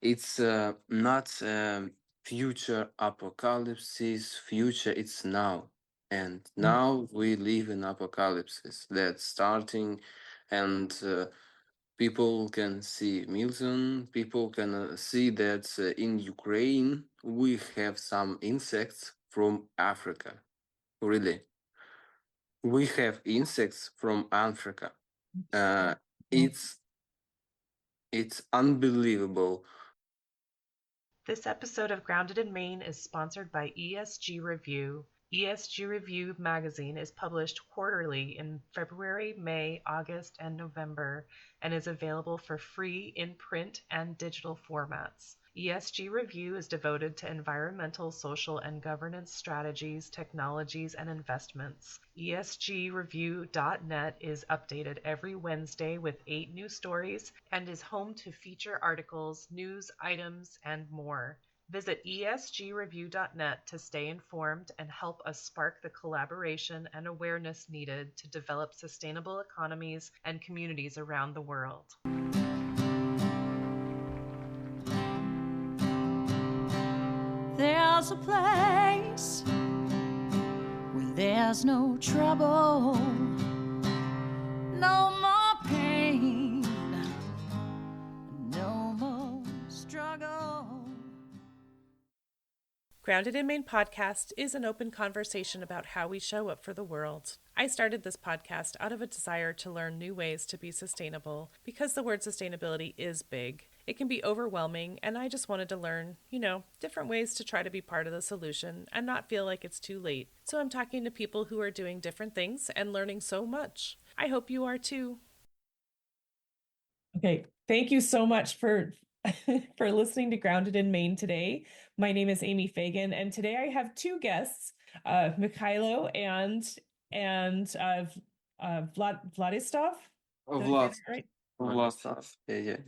It's not future apocalypse, future, it's now. And Mm. now we live in apocalypses that's starting, and people can see Milton, people can see that in Ukraine we have some insects from Africa. Really. We have insects from Africa. Uh, it's it's unbelievable. This episode of Grounded in Maine is sponsored by ESG Review. ESG Review magazine is published quarterly in February, May, August, and November, and is available for free in print and digital formats. ESG Review is devoted to environmental, social, and governance strategies, technologies, and investments. ESGreview.net is updated every Wednesday with 8 new stories and is home to feature articles, news items, and more. Visit esgreview.net to stay informed and help us spark the collaboration and awareness needed to develop sustainable economies and communities around the world. There's a place where there's no trouble, no more pain, no more struggle. Grounded in Maine podcast is an open conversation about how we show up for the world. I started this podcast out of a desire to learn new ways to be sustainable because the word sustainability is big. It can be overwhelming, and I just wanted to learn, different ways to try to be part of the solution and not feel like it's too late. So I'm talking to people who are doing different things and learning so much. I hope you are too. Okay, thank you so much for for listening to Grounded in Maine today. My name is Amy Fagan, and today I have two guests, Mikhailo and Vladislav. Did I say that Vlad, right? Vlad,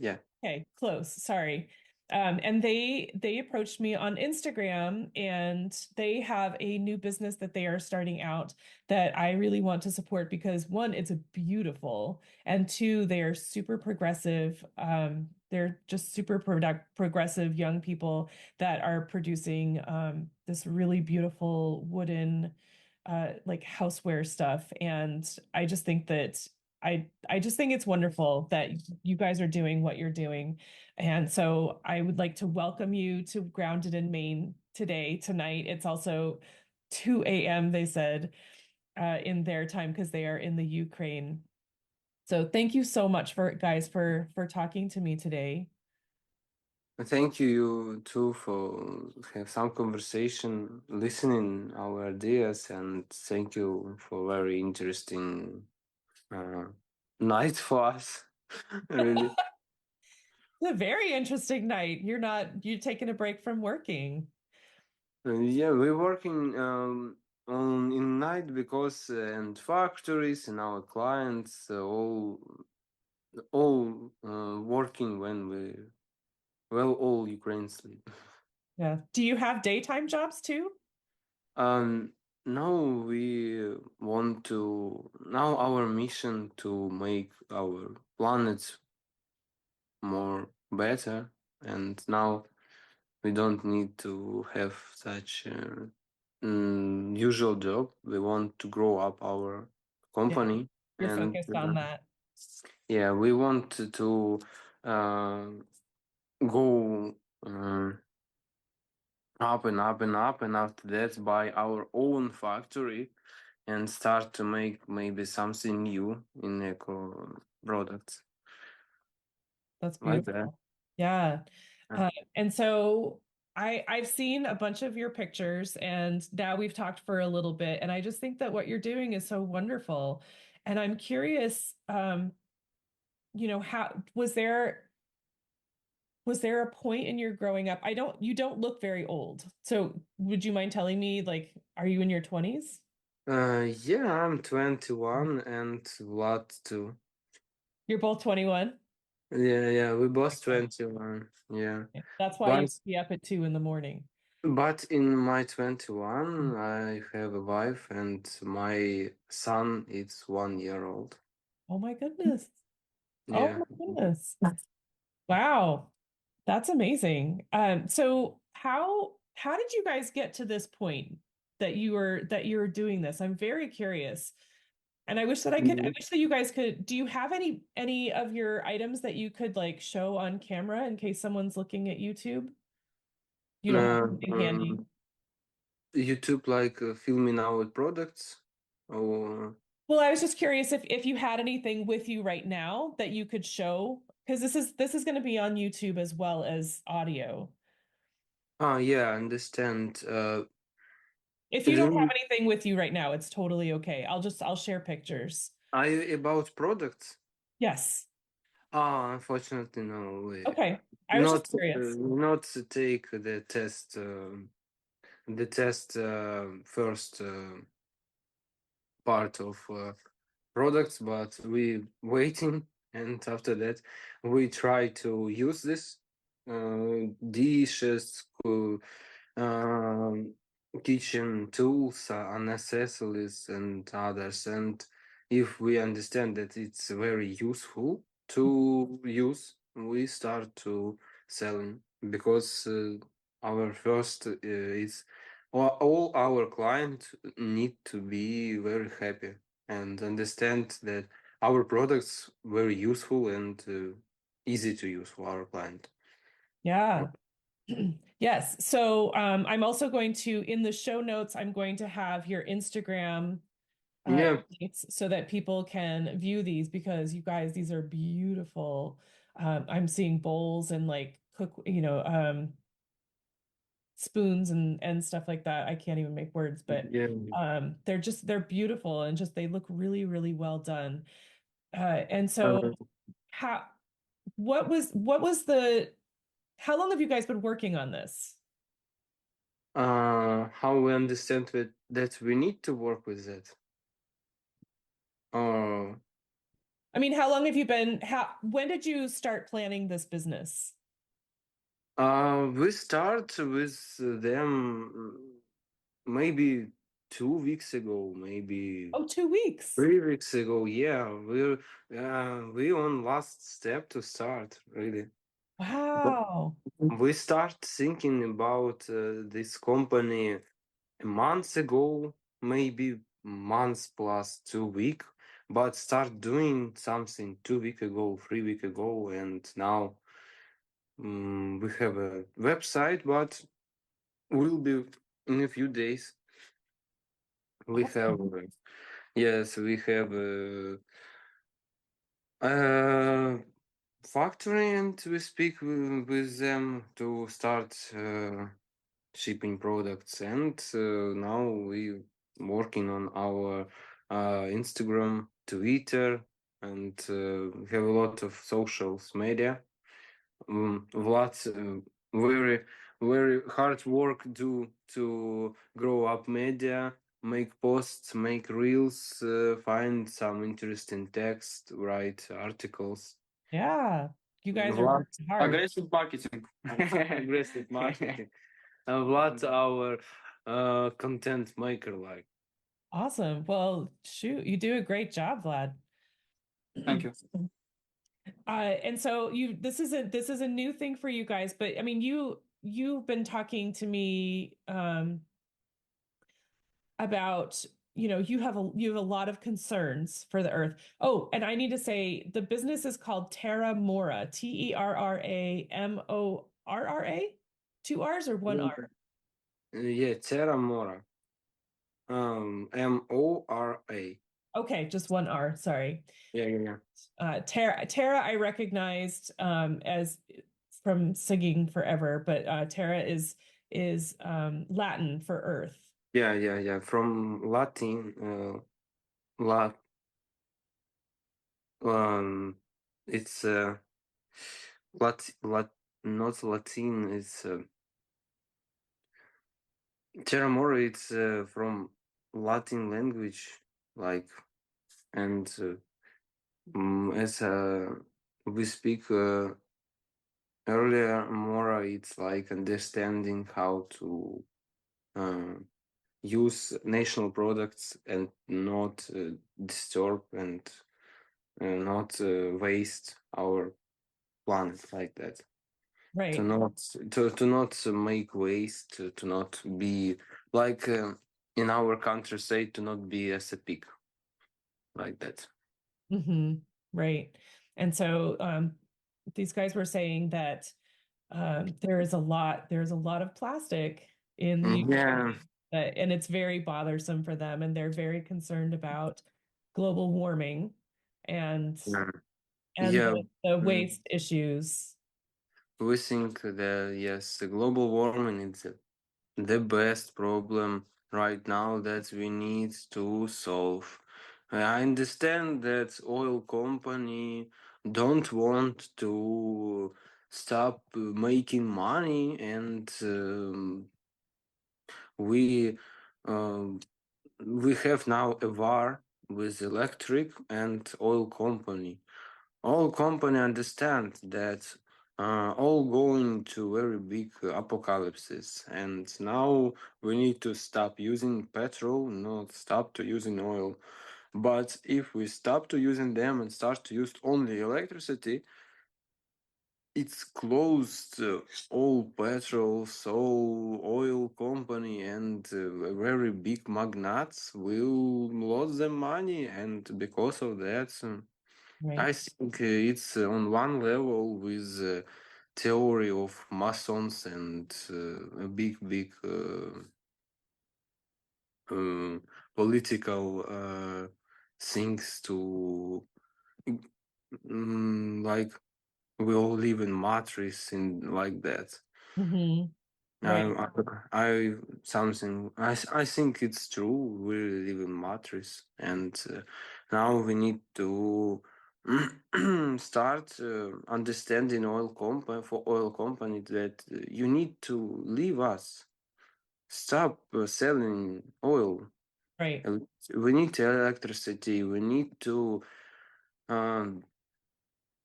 yeah. Okay, close. Sorry. And they approached me on Instagram, and they have a new business that they are starting out that I really want to support because one, it's a beautiful, and two, they are super progressive. They're just super progressive young people that are producing this really beautiful wooden like houseware stuff. And I just think that I just think it's wonderful that you guys are doing what you're doing. And so I would like to welcome you to Grounded in Maine tonight. It's also 2 a.m. they said in their time because they are in the Ukraine. So thank you so much for guys for talking to me today. Thank you too for have some conversation, listening our ideas, and thank you for very interesting uh, night for us. Really. It's a very interesting night. You're taking a break from working. Yeah, we're working on in night because and factories and our clients all working when all Ukraine sleep. Yeah. Do you have daytime jobs too? Um, now we want to now our mission to make our planet more better, and now we don't need to have such usual job. We want to grow up our Yeah, company, you're and focused on that. yeah, we want to uh, go up and up and up, and after that, buy our own factory and start to make maybe something new in eco products That's like that. beautiful. Yeah. Yeah. And so I've seen a bunch of your pictures and now we've talked for a little bit and I just think that what you're doing is so wonderful. And I'm curious, how was there a point in your growing up? You don't look very old. So would you mind telling me, like, are you in your 20s? Yeah, I'm 21 and Vlad too. You're both 21? Yeah, we both Okay. 21. Yeah. That's why you But be up at 2 in the morning. in my 21, I have a wife and my son is 1 year old. Oh my goodness. Oh Yeah. my goodness. Wow. That's amazing. So how did you guys get to this point that you're doing this? I'm very curious. And I wish that I wish that you guys could, do you have any of your items that you could like show on camera in case someone's looking at YouTube? You don't have anything handy. YouTube, like filming our products, or Well, I was just curious if you had anything with you right now that you could show, because this is going to be on YouTube as well as audio. yeah, I understand. If you don't have Then anything with you right now, it's totally okay. I'll share pictures. about products. Yes. Unfortunately, no. Okay. I was just Not curious. not to take the test first part of products, but we waiting, and after that we try to use this dishes, um, kitchen tools, and accessories and others. And if we understand that it's very useful to use, we start to selling, because our first is all our clients need to be very happy and understand that our products very useful and easy to use for our client. Yeah. Yes. So I'm also going to, in the show notes, I'm going to have your Instagram Yeah. links so that people can view these because you guys, these are beautiful. I'm seeing bowls and like spoons and stuff like that. I can't even make words, but Yeah. they're beautiful and just they look really, really well done. And so Uh, how what was the how long have you guys been working on this? how we understand that we need to work with that. Uh, I mean, how long have you been how when did you start planning this business? we start with them maybe 2 weeks ago, maybe Oh, 2 weeks. 3 weeks ago. Yeah, we on last step to start really. But Wow. we start thinking about this company a month ago, maybe months plus 2 week, but start doing something 2 week ago, 3 week ago, and now we have a website, but will be in a few days. We have Awesome. yes, we have a factory, and we speak with them to start shipping products. And now we working on our Instagram, Twitter, and we have a lot of social media. Lots very very hard work do to grow up media, make posts, make reels, find some interesting text, write articles. Yeah. You guys are Vlad, working hard. Aggressive marketing. aggressive marketing. Vlad, our content maker, like. Awesome. Well, shoot, you do a great job, Vlad. Thank you. And so this is a new thing for you guys, but I mean you've been talking to me about you have a lot of concerns for the earth. Oh, and I need to say the business is called Terra Mora, TerraMorra. Two R's or one R? Yeah, Terra Mora. Mora. Okay, just one R, sorry. Yeah, yeah, yeah. Terra I recognized as from singing forever, but Terra is Latin for earth. Yeah, yeah, yeah. From Latin, lat, it's not Latin. It's Terra Mora. It's from Latin language, like, and as we speak earlier, Mora. It's like understanding how to use national products and not disturb and not waste our planet like that. Right. to not make waste, to not be like in our country say to not be as a pig like that. Right. And so these guys were saying that there's a lot of plastic in the Yeah, UK and it's very bothersome for them, and they're very concerned about global warming and yeah, and yeah. the mm, waste issues. we think that yes, the global warming is the best problem right now that we need to solve. I understand that oil company don't want to stop making money, and we um, we have now a war with electric and oil company. All company understand that all going to very big apocalypses, and now we need to stop using petrol, not stop to using oil. But if we stop to using them and start to use only electricity, it's closed all petrols, all oil company, and very big magnates will lose their money, and because of that. I Right. think it's on one level with theory of Masons and a big uh, political things to like we all live in matrix in like that. Right. I something I think it's true. We live in matrix, and now we need to start understanding oil company for oil company that you need to leave us. Stop selling oil. Right. Uh, We need electricity. Um,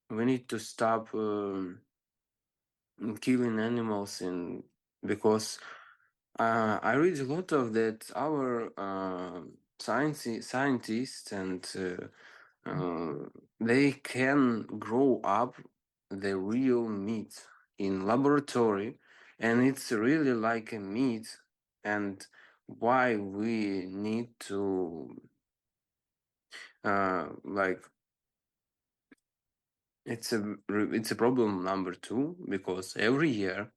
we need to stop killing animals in because I read a lot of that our scientists and they can grow up the real meat in laboratory, and it's really like a meat. And why we need to like it's a problem number two because every year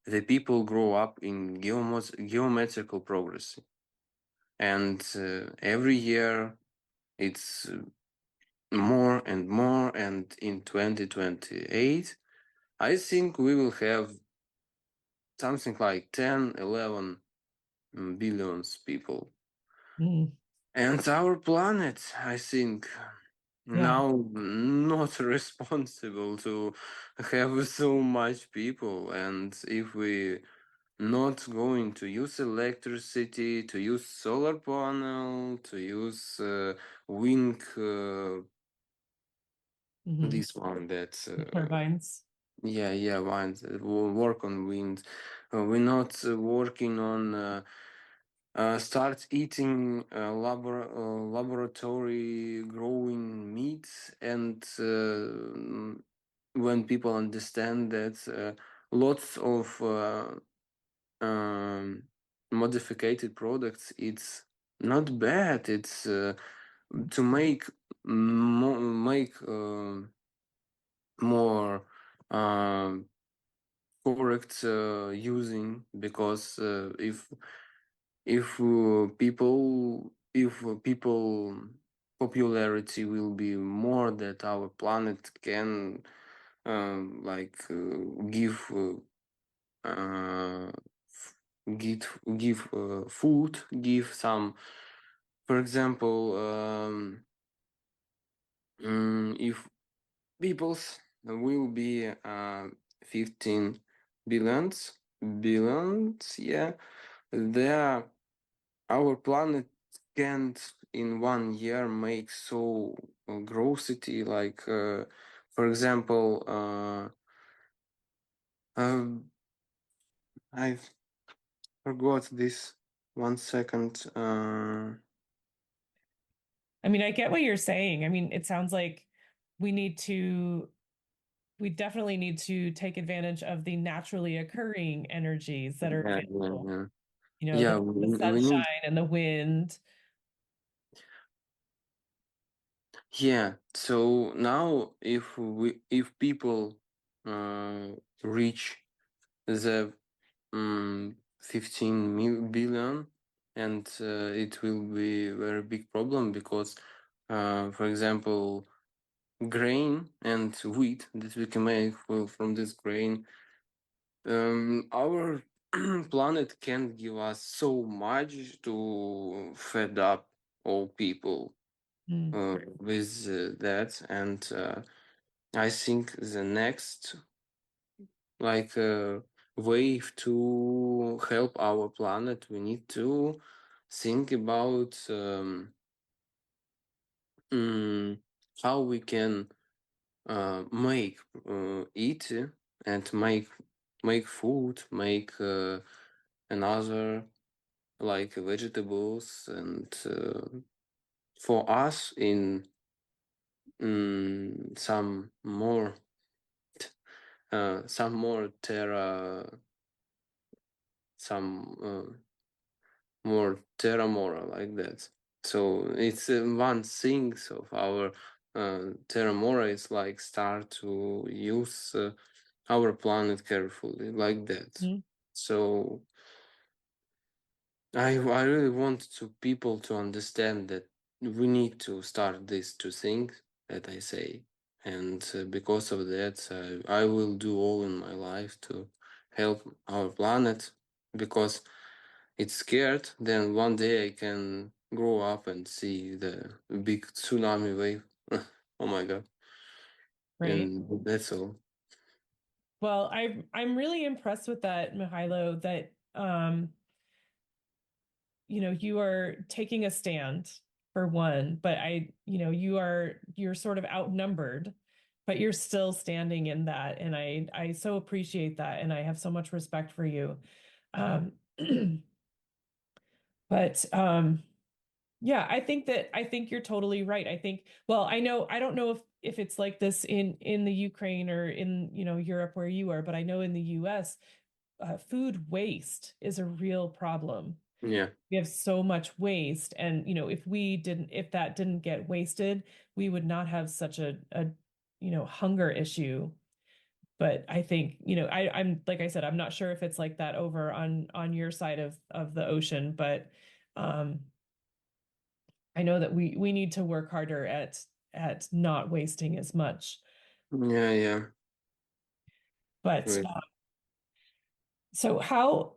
the people grow up in geometrical progress, and every year it's more and more, and in 2028 I think we will have something like 10, 11 billions people, Mm. and our planet I think Yeah. now not responsible to have so much people. And if we not going to use electricity, to use solar panel, to use wind, hmm this one that Turbines. yeah, wind, work on wind. We're not working on start eating laboratory growing meats, and when people understand that lots of um, modified products, it's not bad. It's to make make more correct using, because if people popularity will be more, that our planet can give uh, give food, give some, for example, if peoples will be 15 billions, yeah, there our planet can't in 1 year make so grossity, like for example I forgot this 1 second. I mean, I get what you're saying. I mean, it sounds like we need to we definitely need to take advantage of the naturally occurring energies that are Yeah, available. yeah, You know, yeah. the We need. sunshine and the wind. Yeah. So now, if people reach the 15 billion, and it will be a very big problem because, for example, grain and wheat that we can make from this grain, our planet can't give us so much to feed up all people with that, and I think the next like wave to help our planet, we need to think about how we can make eat and make food, make another like vegetables, and for us in some more Terra, some more Terra Mora like that. So it's one thing of our Terra Mora is like start to use our planet carefully like that. Mhm. So I really want to people to understand that we need to start this to think that I say, and because of that, I will do all in my life to help our planet, because it's scared. Then one day I can grow up and see the big tsunami wave. Oh my god! Right. And that's all. Well, I'm really impressed with that, Mihailo, that you know, you are taking a stand for one, but you're sort of outnumbered, but you're still standing in that. And I so appreciate that. And I have so much respect for you. Um, but yeah, I think you're totally right. I think, well, I don't know if it's like this in the Ukraine or in, you know, Europe where you are, but I know in the US, food waste is a real problem. Yeah. We have so much waste, and you know, if that didn't get wasted, we would not have such a you know, hunger issue. But I think, you know, I'm like I said, I'm not sure if it's like that over on your side of the ocean, but um I know that we need to work harder at not wasting as much. Yeah, yeah. But Right. so how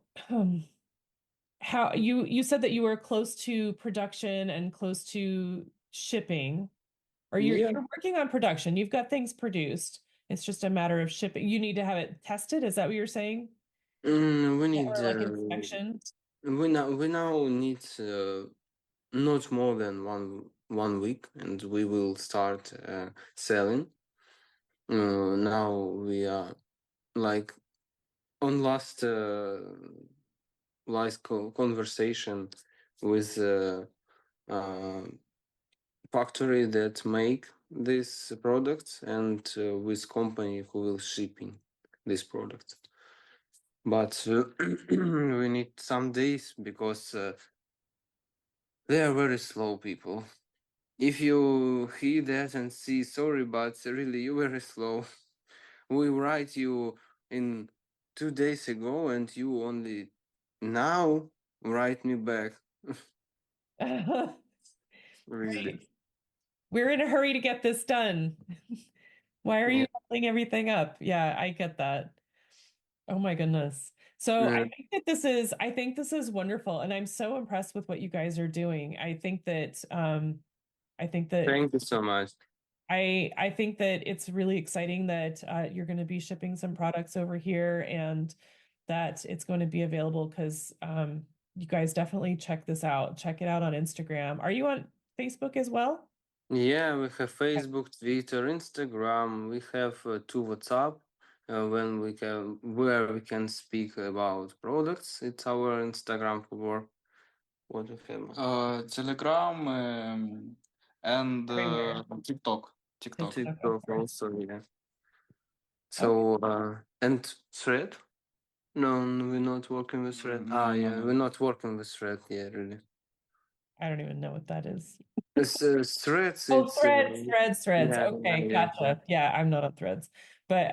you said that you were close to production and close to shipping, or Yeah. you're working on production. You've got things produced. It's just a matter of shipping. You need to have it tested. Is that what you're saying? We need Or like inspection? we now need not more than one week, and we will start selling. Now we are like on last conversation with uh, factory that make these products, and with company who will shipping these products. But we need some days because they are very slow people. If you hear that and see, sorry, but really you very slow. We write you in 2 days ago, and you only now write me back. Really. Right. We're in a hurry to get this done. Why are Yeah. you holding everything up? Yeah, I get that. Oh my goodness. So I think this is wonderful, and I'm so impressed with what you guys are doing. I think that Thank you so much. I think that it's really exciting that you're going to be shipping some products over here, and that it's going to be available because you guys definitely check this out. Check it out on Instagram. Are you on Facebook as well? Yeah, we have Facebook, Twitter, Instagram. We have two WhatsApp. Where we can speak about products. It's our Instagram for work. What we have? Telegram and Everywhere. TikTok. TikTok. TikTok, TikTok of course. also, yeah. So and thread? No, we're not working with thread. No. We're not working with thread. Yeah, really. I don't even know what that is. It's threads. Oh, It's threads. yeah, Okay, yeah, gotcha. Yeah, I'm not on threads. But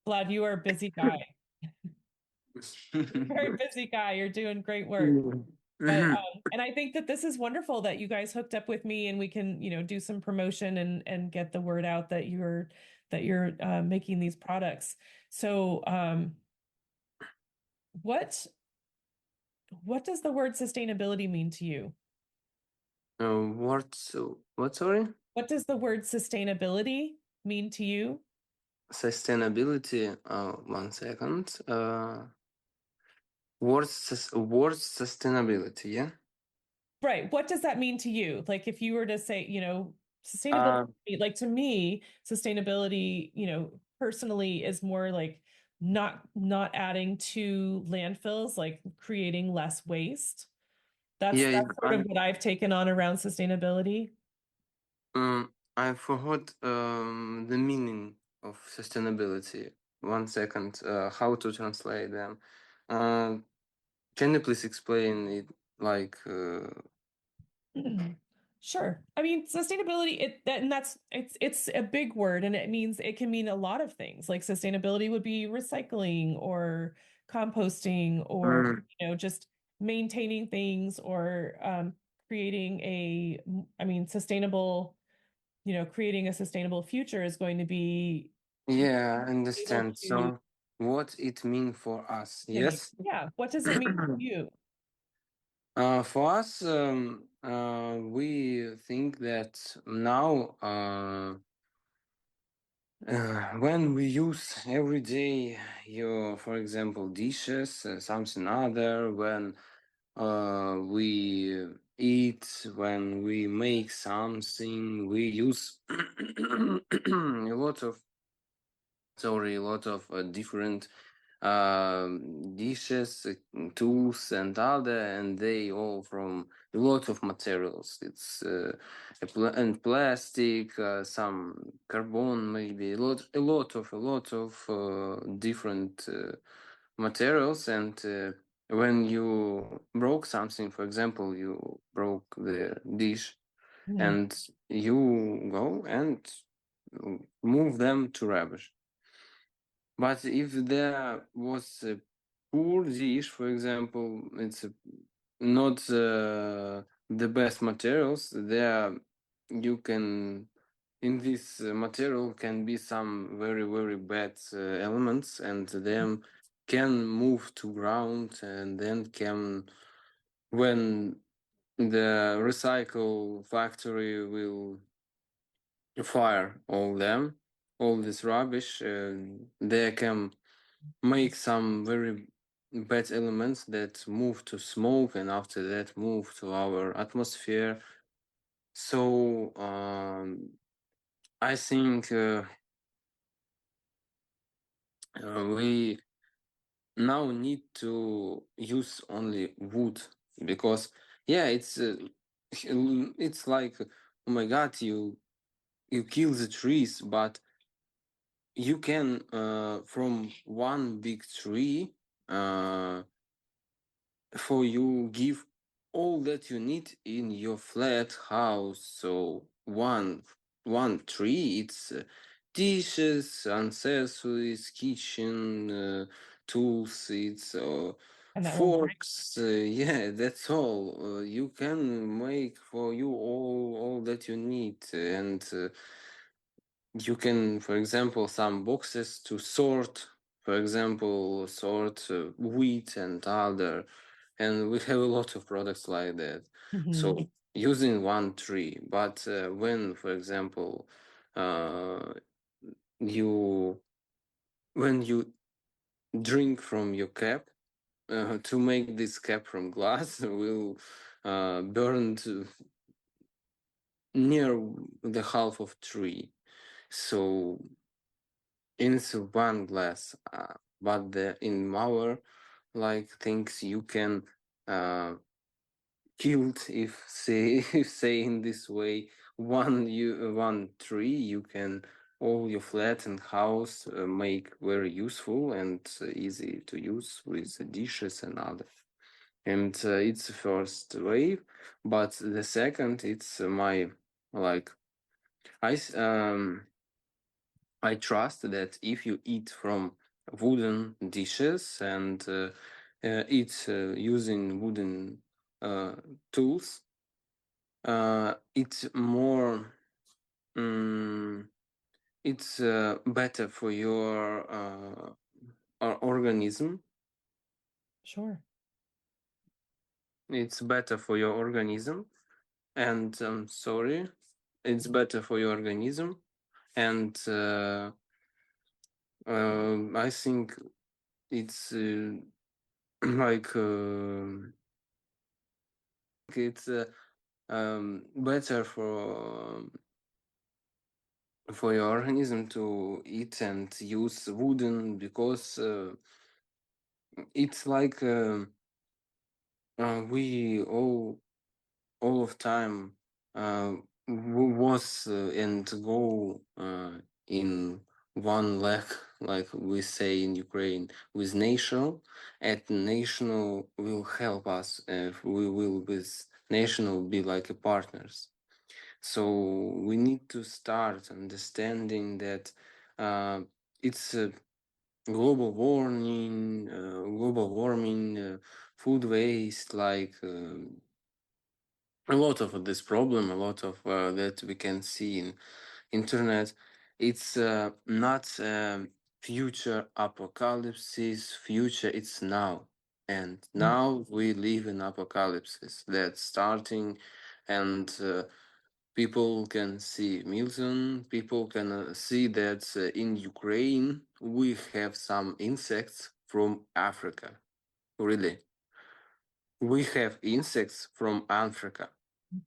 Vlad, you are a busy guy. Very busy guy. You're doing great work. But Mhm. and I think that this is wonderful that you guys hooked up with me and we can, do some promotion and get the word out that you're making these products. So what does the word sustainability mean to you? What? Sorry. What does the word sustainability mean to you? Sustainability. 1 second. Word sustainability. Yeah. Right. What does that mean to you? Like if you were to say, Uh, sustainability, like to me, sustainability, personally is more like not adding to landfills, like creating less waste. That's yeah. sort of what I've taken on around sustainability. I forgot the meaning of sustainability. 1 second. How to translate them? Uh, can you please explain it? Like, Sure. I mean, sustainability, and it's a big word and it can mean a lot of things. Like sustainability would be recycling or composting or, mm, just maintaining things or creating sustainable, creating a sustainable future is going to be yeah, I able understand. to So, what it mean for us? continue. Yes. Yeah. What does it mean to you? For us, we think that now, when we use every day your, for example, dishes, something other, when we eat, when we make something, we use a lot of different dishes, tools, and other, and they all from a lot of materials. It's and plastic, some carbon, maybe a lot of different materials. And when you broke something, for example, you broke the dish, Mhm. and you go and move them to rubbish. But if there was a poor dish, for example, it's not the best materials. There, you can in this material can be some very very bad elements, and them can move to ground, and then can when the recycle factory will fire all this rubbish, they can make some very bad elements that move to smoke, and after that move to our atmosphere. So I think we now need to use only wood, because yeah, it's like, oh my god, you kill the trees, but you can from one big tree, for you give all that you need in your flat house. So one tree, it's dishes, accessories, kitchen tools, it's And that will break. forks, yeah, that's all. You can make for you all that you need. And you can, for example, some boxes to sort, for example, sort wheat and other, and we have a lot of products like that. So Mhm. using one tree, but when, for example, you when you drink from your cap, to make this cap from glass will burn to near the half of tree. So into one glass, but in our like things you can killed, if say if say in this way, one tree you can all your flat and house make very useful and easy to use with dishes and other. And it's the first wave, but the second it's my like I I trust that if you eat from wooden dishes and eat using wooden tools, it's more. It's better for your organism. Sure. It's better for your organism, and sorry, it's better for your organism, and I think it's like it's better for your organism to eat and use wooden because it's like we all of time was and go in one leg, like we say in Ukraine, with national, and national will help us if we will with national be like a partners. So we need to start understanding that it's global warming, food waste, like a lot of this problem, a lot of that we can see in internet. It's not future apocalypses, future, it's now. And now we live in apocalypses that's starting, and people can see Milton, people can see that in Ukraine we have some insects from Africa. Really, we have insects from Africa.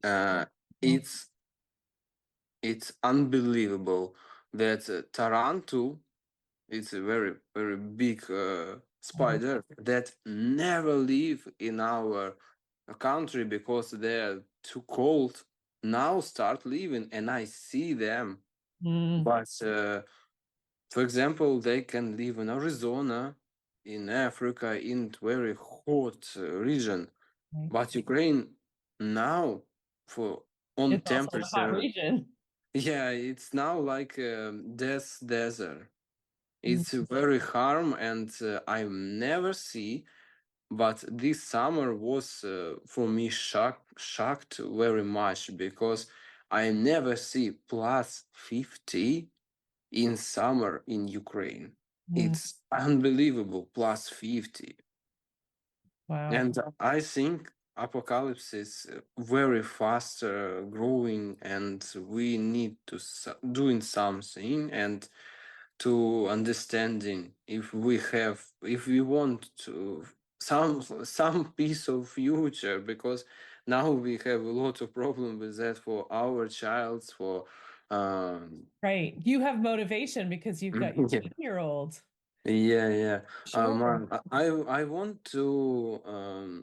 Uh, it's it's unbelievable that tarantula, it's a very big spider that never live in our country because they're too cold. Now start living, and I see them. But for example, they can live in Arizona, in Africa, in very hot region. Right. But Ukraine now for on It's also a hot temperature, region. yeah, it's now like death desert. Mm. It's very harm, and I never see. But this summer was for me shocked very much because I never see plus 50 in summer in Ukraine. Mm. It's unbelievable, plus 50. Wow. And I think apocalypse is very fast growing, and we need to doing something and to understanding if we want to some piece of future, because now we have a lot of problem with that for our childs for Right. You have motivation because you've got your yeah. 8-year-old. Yeah. Sure. I want to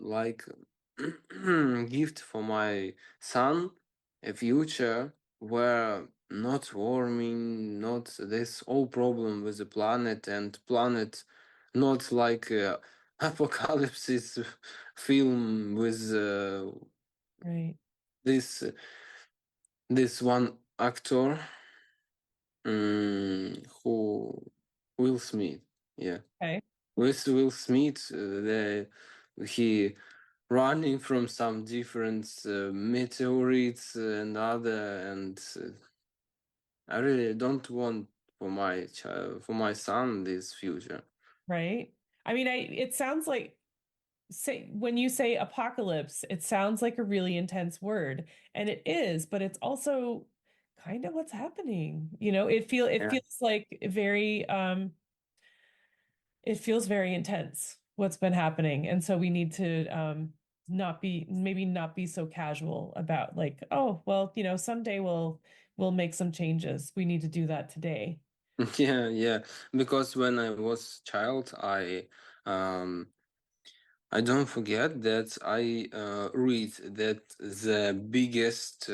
like gift for my son a future where not warming, not this whole problem with the planet, and planet not like apocalypse film with Right. this this one actor who Will Smith. Yeah. Okay. With Will Smith, he running from some different meteorites and other, and I really don't want for my child, for my son, this future. Right. I mean, it sounds like when you say apocalypse, it sounds like a really intense word, and it is, but it's also kind of what's happening. It Yeah, feels like it feels very intense what's been happening. And so we need to not be so casual about like, oh, well, someday we'll make some changes. We need to do that today. yeah. Because when I was child, I don't forget that I read that the biggest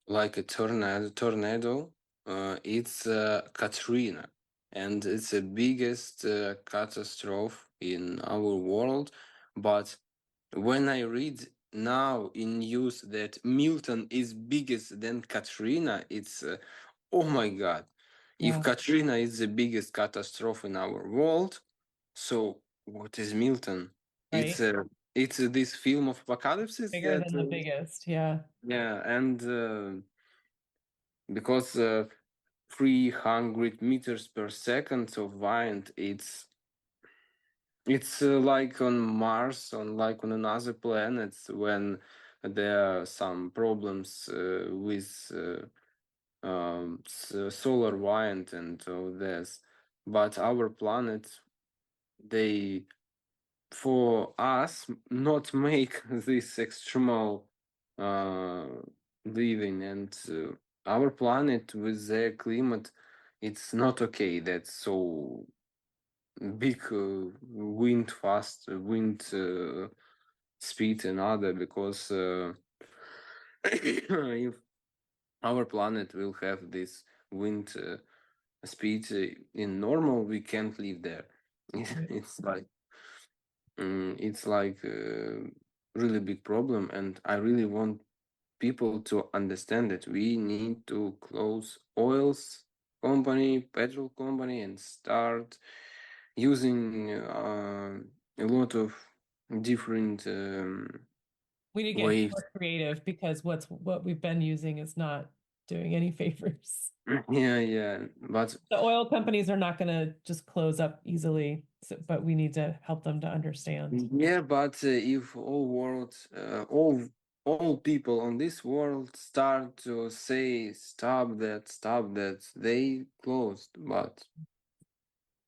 like a tornado it's Katrina, and it's the biggest catastrophe in our world. But when I read now in news that Milton is biggest than Katrina, it's oh my God! If Yeah, Katrina is the biggest catastrophe in our world, so what is Milton? It's right. this film of apocalypse Bigger that than the biggest. Yeah. yeah, and because 300 meters per second of wind, it's like on Mars, on like on another planets when there are some problems with solar wind and all this. But our planet, they for us not make this extremal uh, living, and our planet with their climate, it's not okay. That's so big wind fast wind speed and other because if our planet will have this wind speed in normal, we can't live there. Right. It's like it's like really big problem, and I really want people to understand that we need to close oils company, petrol company, and start using a lot of different We need to get ways. more creative because what we've been using is not doing any favors. Yeah, but The oil companies are not going to just close up easily, but we need to help them to understand. yeah, but if all world, all people on this world start to say stop that, they closed. But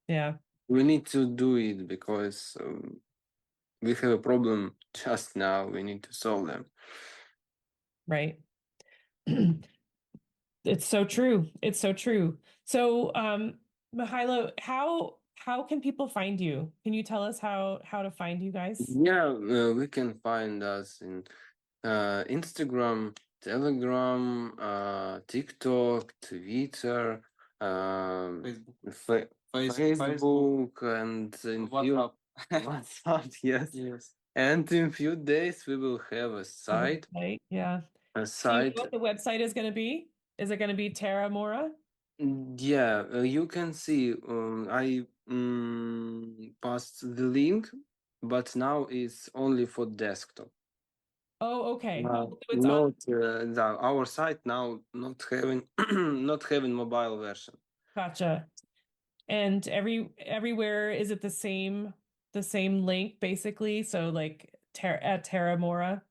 Yeah, we need to do it because we have a problem just now. We need to solve them. right. It's so true. It's so true. So, Mihailo, how can people find you? Can you tell us how to find you guys? Yeah, we can find us in Instagram, Telegram, TikTok, Twitter, Facebook, Facebook, and in WhatsApp. WhatsApp, yes. Yes. And in few days we will have The website, yeah. a Do you know site. what the website is going to be? Is it going to be Terra Mora? Yeah, you can see. I passed the link, but now it's only for desktop. Oh, okay. So it's on. Not our site now not having not having mobile version. Gotcha. And everywhere is it the same link basically? So like at Terra Mora.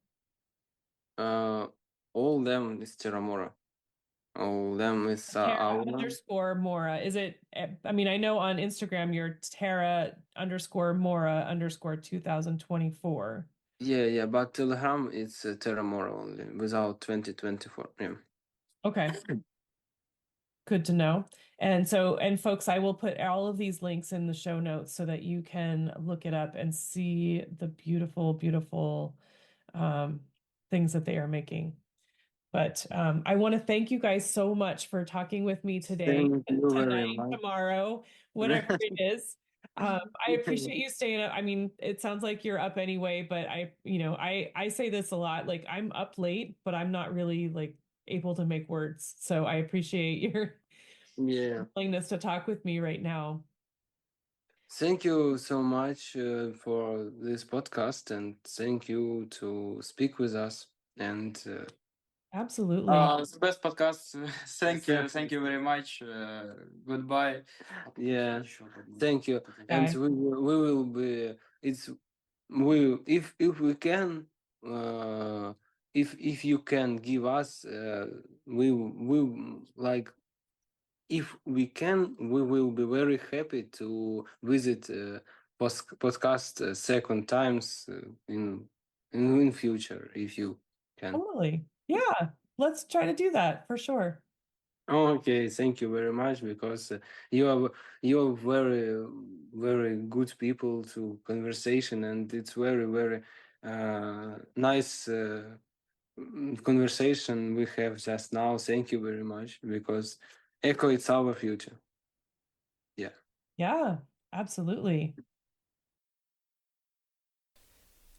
Uh, all them is Terramora. All them is Terra our. underscore Mora. Is it, I mean, I know on Instagram you're Terra underscore Mora underscore 2024. Yeah, but Telegram it's Terramora only without 2024. Yeah. Okay, good to know. And so, and folks, I will put all of these links in the show notes so that you can look it up and see the beautiful, beautiful things that they are making. But I want to thank you guys so much for talking with me today, Thank you very tonight, much. tomorrow, whatever it is. I appreciate you staying up. I mean, it sounds like you're up anyway, but I say this a lot. Like I'm up late, but I'm not really like able to make words. So I appreciate your Yeah. willingness to talk with me right now. Thank you so much for this podcast, and thank you to speak with us. And Absolutely. It's the best podcast. Thank you very much. Goodbye. yeah, thank you. And Bye. we will be. It's we if we can. If you can give us, we like if we can, we will be very happy to visit podcast second times in future if you can. Totally. Yeah. Let's try to do that for sure. Okay, thank you very much because you are very good people to conversation, and it's very nice conversation we have just now. Thank you very much because Eco, it's our future. Yeah. Yeah, absolutely.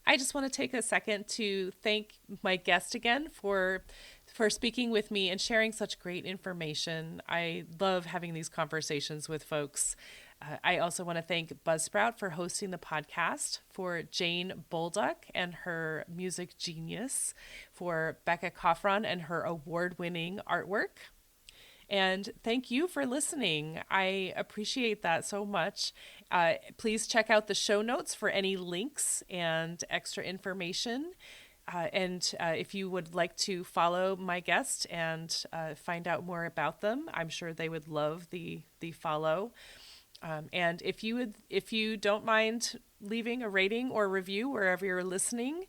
I just want to take a second to thank my guest again for speaking with me and sharing such great information. I love having these conversations with folks. I also want to thank Buzzsprout for hosting the podcast, for Jane Bolduck and her music genius, for Becca Coffron and her award-winning artwork. And thank you for listening. I appreciate that so much. Please check out the show notes for any links and extra information. And if you would like to follow my guest and find out more about them, I'm sure they would love the follow. And if you don't mind leaving a rating or review wherever you're listening,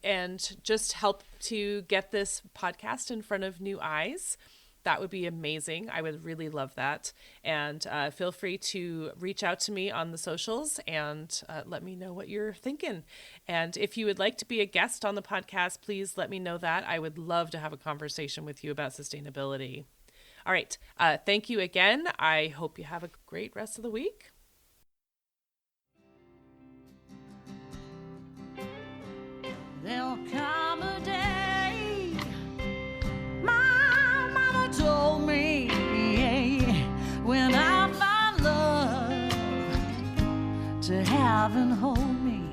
and just help to get this podcast in front of new eyes, that would be amazing. I would really love that. And feel free to reach out to me on the socials and let me know what you're thinking. And if you would like to be a guest on the podcast, please let me know that. I would love to have a conversation with you about sustainability. All right. Thank you again. I hope you have a great rest of the week. There'll come a day, my mama told me, when I find love to have and hold me,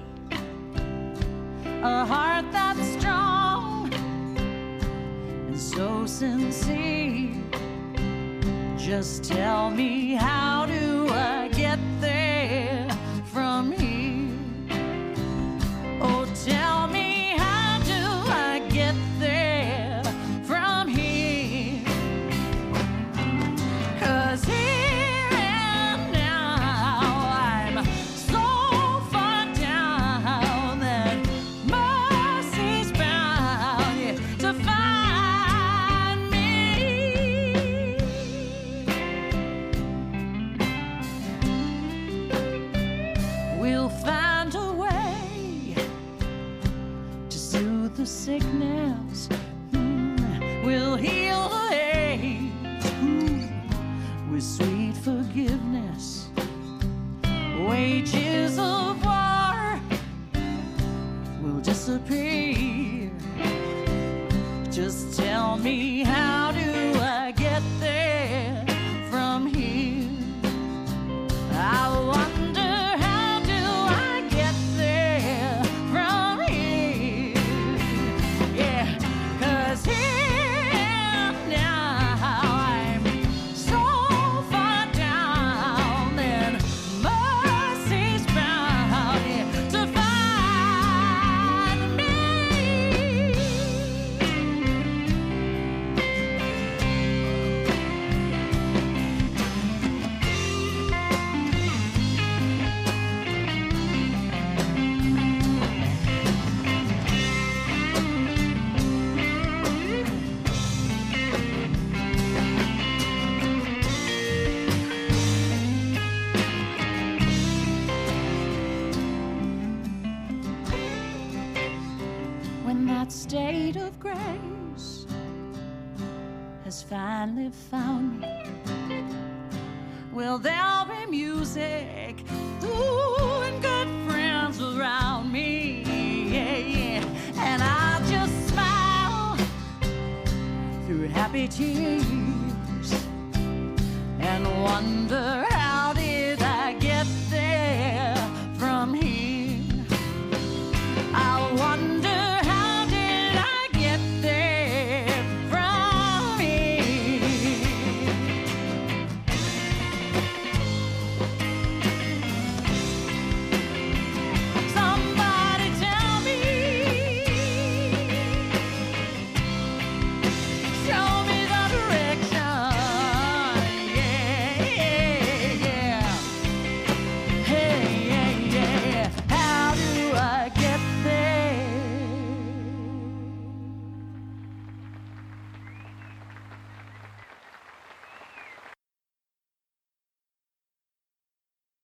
a heart that's strong and so sincere. Just tell me, how do I get there from here? Oh, tell me, how do I get there from here? 'Cause here and now I'm so far down that mercy's bound to find me. We'll find a way to soothe the sickness. We'll heal the ache with sweet forgiveness. Wages of war will disappear. Just tell me, how do I get there from here? I wonder, how do I get there from here? Yeah, 'cause here and now I'm so far down and mercy's bound to find me. When that state of grace has finally found me, well, there'll be music, ooh, and good friends around me, yeah. And I'll just smile through happy tears.